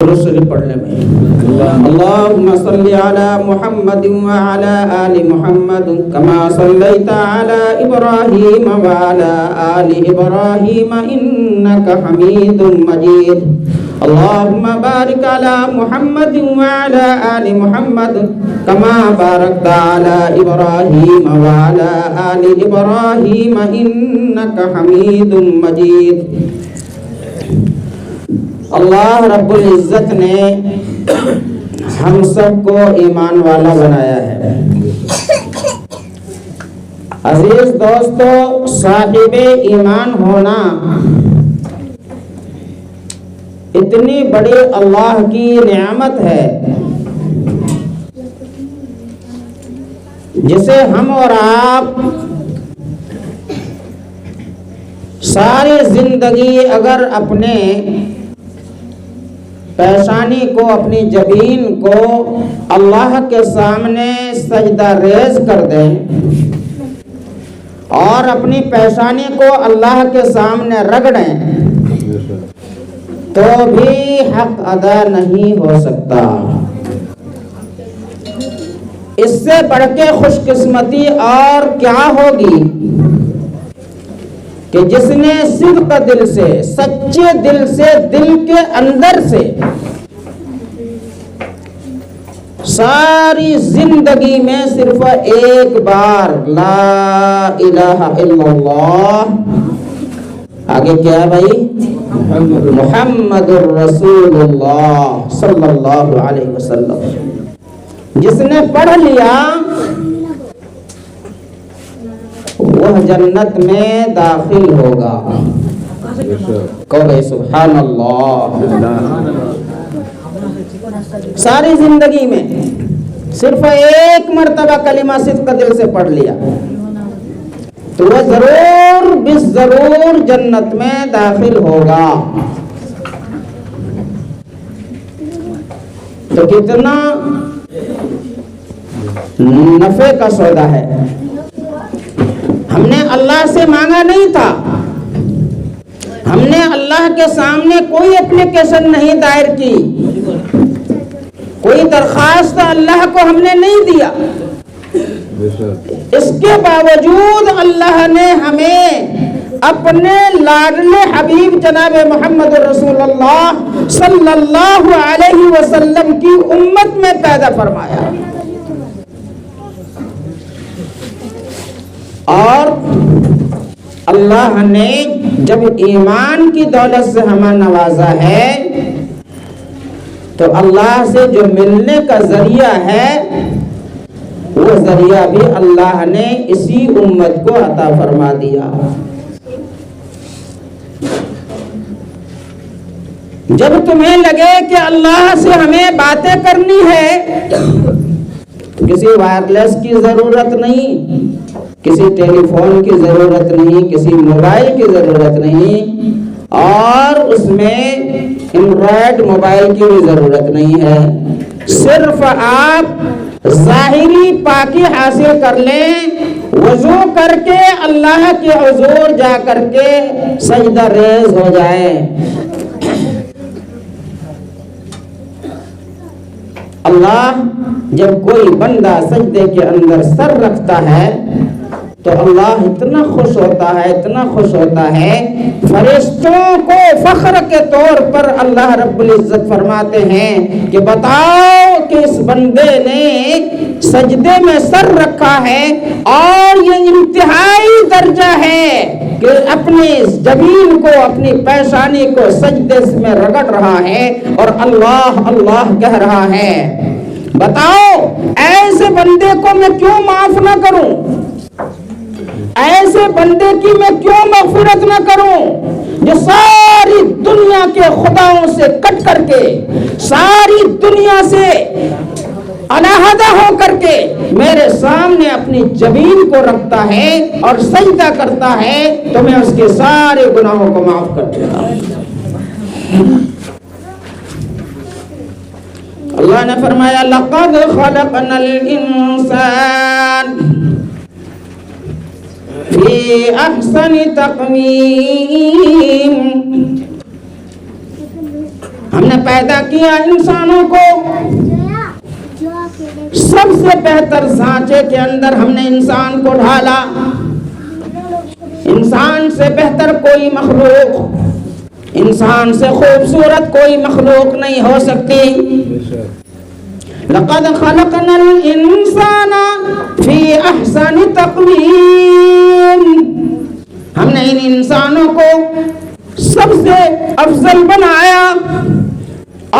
رسول پڑھ لیں بھائی. اللهم صل على محمد وعلى آل محمد كما صليت على إبراهيم وعلى آل إبراهيم إنك حميد مجيد. اللهم بارك على محمد وعلى آل محمد كما باركت على إبراهيم وعلى آل إبراهيم إنك حميد مجيد. اللہ رب العزت نے ہم سب کو ایمان والا بنایا ہے. عزیز دوستو، صاحب ایمان ہونا اتنی بڑی اللہ کی نعمت ہے جسے ہم اور آپ ساری زندگی اگر اپنے پیشانی کو، اپنی جبین کو اللہ کے سامنے سجدہ ریز کر دیں اور اپنی پیشانی کو اللہ کے سامنے رگڑیں تو بھی حق ادا نہیں ہو سکتا. اس سے بڑھ کے خوش قسمتی اور کیا ہوگی کہ جس نے صدق دل سے، سچے دل سے، دل کے اندر سے ساری زندگی میں صرف ایک بار لا الہ الا اللہ، آگے کیا بھائی، محمد الرسول اللہ صلی اللہ علیہ وسلم، جس نے پڑھ لیا وہ جنت میں داخل ہوگا. کہو بھائی سبحان اللہ. ساری زندگی میں صرف ایک مرتبہ کلمہ صدق دل سے پڑھ لیا تو وہ ضرور بس ضرور جنت میں داخل ہوگا. تو کتنا نفع کا سودا ہے. ہم نے اللہ سے مانگا نہیں تھا، ہم نے اللہ کے سامنے کوئی اپلیکیشن نہیں دائر کی، کوئی درخواست اللہ کو ہم نے نہیں دیا. اس کے باوجود اللہ نے ہمیں اپنے لاڈلے حبیب جناب محمد رسول اللہ صلی اللہ علیہ وسلم کی امت میں پیدا فرمایا. اور اللہ نے جب ایمان کی دولت سے ہمیں نوازا ہے تو اللہ سے جو ملنے کا ذریعہ ہے وہ ذریعہ بھی اللہ نے اسی امت کو عطا فرما دیا. جب تمہیں لگے کہ اللہ سے ہمیں باتیں کرنی ہے تو کسی وائرلیس کی ضرورت نہیں، کسی ٹیلی فون کی ضرورت نہیں، کسی موبائل کی ضرورت نہیں، اور اس میں اینڈرائڈ موبائل کی بھی ضرورت نہیں ہے. صرف آپ ظاہری پاکی حاصل کر لیں، وضو کر کے اللہ کے حضور جا کر کے سجدہ ریز ہو جائیں. اللہ جب کوئی بندہ سجدے کے اندر سر رکھتا ہے تو اللہ اتنا خوش ہوتا ہے، اتنا خوش ہوتا ہے، فرشتوں کو فخر کے طور پر اللہ رب العزت فرماتے ہیں کہ بتاؤ کہ اس بندے نے سجدے میں سر رکھا ہے اور یہ انتہائی درجہ ہے کہ اپنی جبین کو، اپنی پیشانی کو سجدے میں رگڑ رہا ہے اور اللہ اللہ کہہ رہا ہے. بتاؤ ایسے بندے کو میں کیوں معاف نہ کروں، ایسے بندے کی میں کیوں مغفرت نہ کروں جو ساری دنیا کے خداؤں سے کٹ کر کے، ساری دنیا سے علیحدہ ہو کر کے میرے سامنے اپنی جبین کو رکھتا ہے اور سجدہ کرتا ہے تو میں اس کے سارے گناہوں کو معاف کر دیتا ہوں. اللہ نے فرمایا لقد خلقنا الانسان فی احسن تقویم. ہم نے پیدا کیا انسانوں کو سب سے بہتر سانچے کے اندر ہم نے انسان کو ڈھالا. انسان سے بہتر کوئی مخلوق، انسان سے خوبصورت کوئی مخلوق نہیں ہو سکتی. لقد خلقنا الانسان فی احسن تقویم. ہم نے ان انسانوں کو سب سے افضل بنایا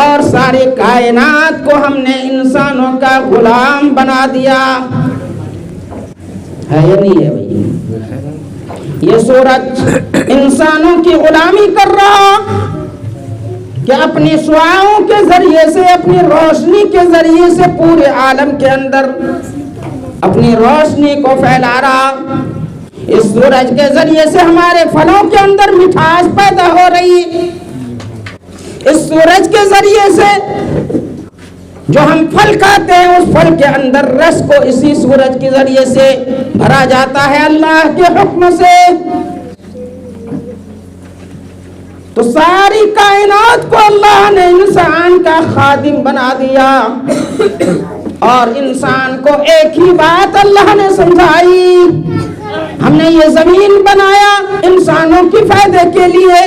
اور ساری کائنات کو ہم نے انسانوں کا غلام بنا دیا. ہے یا نہیں ہے بھائی؟ یہ سورج انسانوں کی غلامی کر رہا کہ اپنی شعاعوں کے ذریعے سے، اپنی روشنی کے ذریعے سے پورے عالم کے اندر اپنی روشنی کو پھیلا رہا. اس سورج کے ذریعے سے ہمارے پھلوں کے اندر مٹھاس پیدا ہو رہی. اس سورج کے ذریعے سے جو ہم پھل کھاتے ہیں اس پھل کے اندر رس کو اسی سورج کے ذریعے سے بھرا جاتا ہے اللہ کے حکم سے. تو ساری کائنات کو اللہ نے انسان کا خادم بنا دیا اور انسان کو ایک ہی بات اللہ نے سمجھائی. ہم نے یہ زمین بنایا انسانوں کی فائدے کے لیے،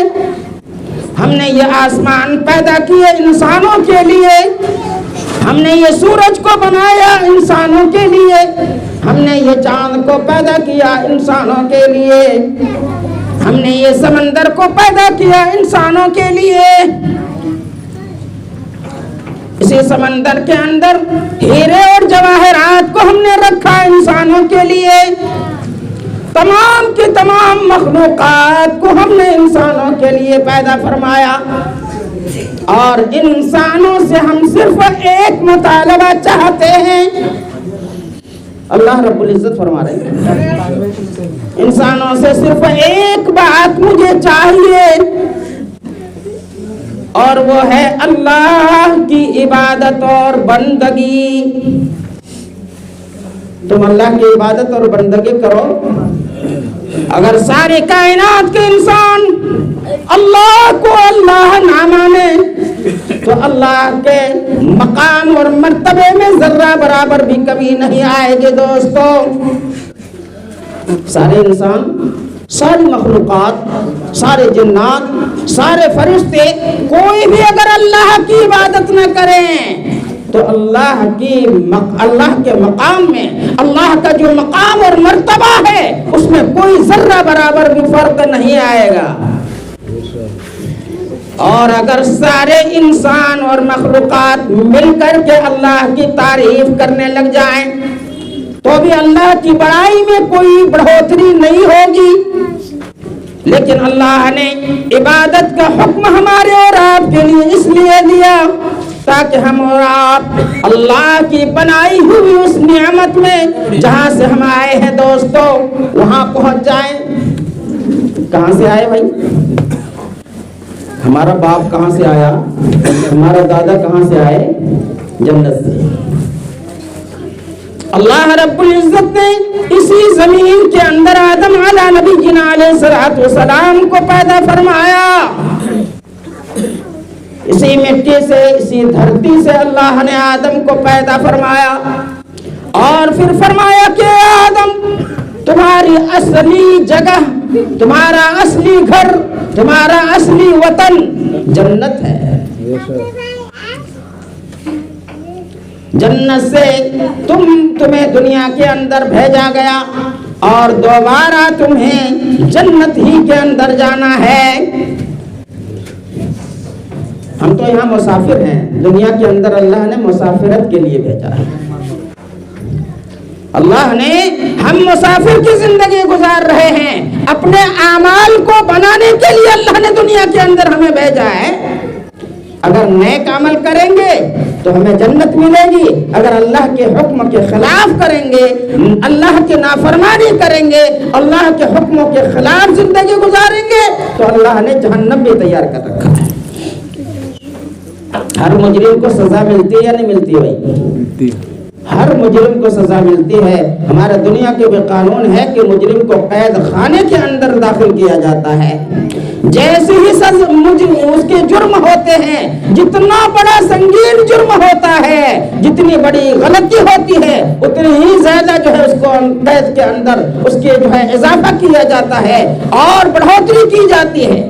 ہم نے یہ آسمان پیدا کیے انسانوں کے لیے، ہم نے یہ سورج کو بنایا انسانوں کے لیے، ہم نے یہ چاند کو پیدا کیا انسانوں کے لیے، ہم نے یہ سمندر کو پیدا کیا انسانوں کے لیے. اسی سمندر کے اندر ہیرے اور جواہرات کو ہم نے رکھا انسانوں کے لیے. تمام کی تمام مخلوقات کو ہم نے انسانوں کے لیے پیدا فرمایا اور انسانوں سے ہم صرف ایک مطالبہ چاہتے ہیں. اللہ رب العزت فرما رہے ہیں انسانوں سے صرف ایک بات مجھے چاہیے اور وہ ہے اللہ کی عبادت اور بندگی. تم اللہ کی عبادت اور بندگی کرو. اگر ساری کائنات کے انسان اللہ کو اللہ نہ مانے تو اللہ کے مقام اور مرتبے میں ذرہ برابر بھی کمی نہیں آئے گی. دوستو، سارے انسان، ساری مخلوقات، سارے جنات، سارے فرشتے، کوئی بھی اگر اللہ کی عبادت نہ کریں تو اللہ کے مقام میں اللہ کا جو مقام اور مرتبہ ہے اس میں کوئی ذرہ برابر بھی فرق نہیں آئے گا. اور اگر سارے انسان اور مخلوقات مل کر کے اللہ کی تعریف کرنے لگ جائیں تو بھی اللہ کی بڑائی میں کوئی بڑھوتری نہیں ہوگی. لیکن اللہ نے عبادت کا حکم ہمارے اور آپ کے لیے اس لیے دیا تاکہ ہم اور آپ اللہ کی بنائی ہوئی اس نعمت میں جہاں سے ہم آئے ہیں دوستو وہاں پہنچ جائیں. کہاں سے آئے بھائی؟ ہمارا باپ کہاں سے آیا؟ ہمارا دادا کہاں سے آئے؟ جنت سے. اللہ رب العزت نے اسی زمین کے اندر آدم علیہ نبینا علیہ الصلوۃ والسلام کو پیدا فرمایا. اسی مٹی سے، اسی دھرتی سے اللہ نے آدم کو پیدا فرمایا اور پھر فرمایا کہ آدم تمہاری اصلی جگہ، تمہارا اصلی گھر، تمہارا اصلی وطن جنت ہے. جنت سے تمہیں دنیا کے اندر بھیجا گیا اور دوبارہ تمہیں جنت ہی کے اندر جانا ہے. ہم تو یہاں مسافر ہیں، دنیا کے اندر اللہ نے مسافرت کے لیے بھیجا ہے. اللہ نے ہم مسافر کی زندگی گزار رہے ہیں، اپنے اعمال کو بنانے کے لیے اللہ نے دنیا کے اندر ہمیں بھیجا ہے. اگر نیک عمل کریں گے تو ہمیں جنت ملے گی، اگر اللہ کے حکم کے خلاف کریں گے، اللہ کی نافرمانی کریں گے، اللہ کے حکموں کے خلاف زندگی گزاریں گے تو اللہ نے جہنم بھی تیار کر رکھا ہے. ہر مجرم کو سزا ملتی ہے یا نہیں ملتی بھائی؟ ہر مجرم کو سزا ملتی ہے. ہمارے دنیا کے بھی قانون ہے کہ مجرم کو قید خانے کے اندر داخل کیا جاتا ہے. جیسے ہی اس کے جرم ہوتے ہیں، جتنا بڑا سنگین جرم ہوتا ہے، جتنی بڑی غلطی ہوتی ہے، اتنی ہی زیادہ جو ہے اس کو قید کے اندر اس کے جو ہے اضافہ کیا جاتا ہے اور بڑھوتری کی جاتی ہے.